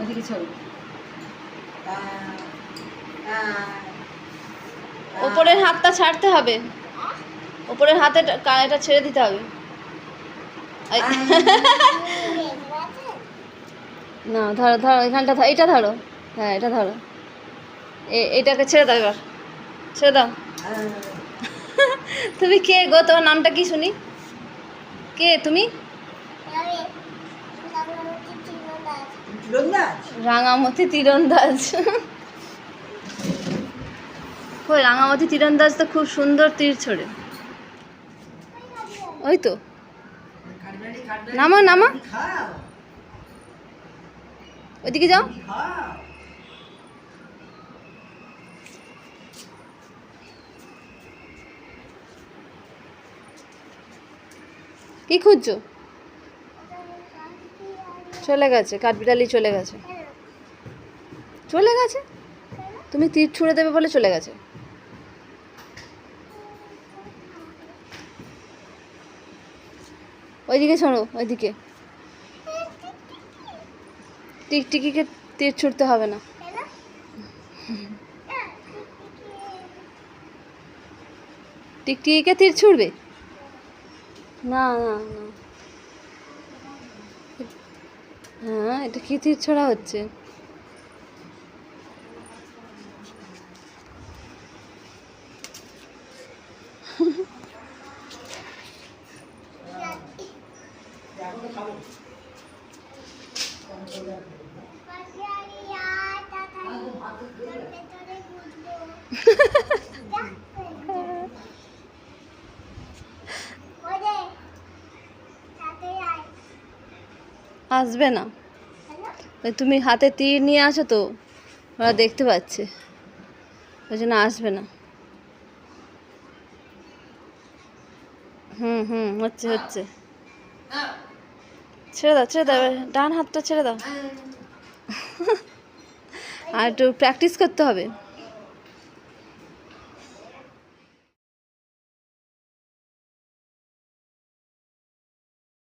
ওদিকে ছড়ো। ওপরের হাতটা ছাড়তে হবে, ওপরের হাতে এটা ছেড়ে দিতে হবে। না ধরো ধরো, এখানটা এটা ধরো, হ্যাঁ এটা ধরো, এইটাকে ছেড়ে দাও, এবার ছেড়ে দাও। তুমি কে গো, তোমার নামটা কি শুনি? কে তুমি? রাঙামতি তীরন্দাজ। ওই রাঙামতি তীরন্দাজ তো খুব সুন্দর তীর ছোড়ে। ওই তো, নামা নামা, ওইদিকে যাও। কি খুঁজছো? চলে গেছে, কাঠবিড়ালি চলে গেছে, চলে গেছে। তুমি তীর ছুঁড়ে দেবে বলে চলে গেছে। ওইদিকে শোনো, ওইদিকে। টিকটিকিকে তীর ছুঁড়তে হবে না। টিকটিকিকে তীর ছুঁড়বে না? না না, হ্যাঁ এটা কি তীর ছোড়া হচ্ছে? আসবে না, তুমি হাতে তীর নিয়ে আসো তো, ওরা দেখতে পাচ্ছে, ওই জন্য আসবে না। হুম হুম, হচ্ছে হচ্ছে। ছেড়ে দাও ছেড়ে দাও, ডান হাতটা ছেড়ে দাও। আর একটু প্র্যাকটিস করতে হবে।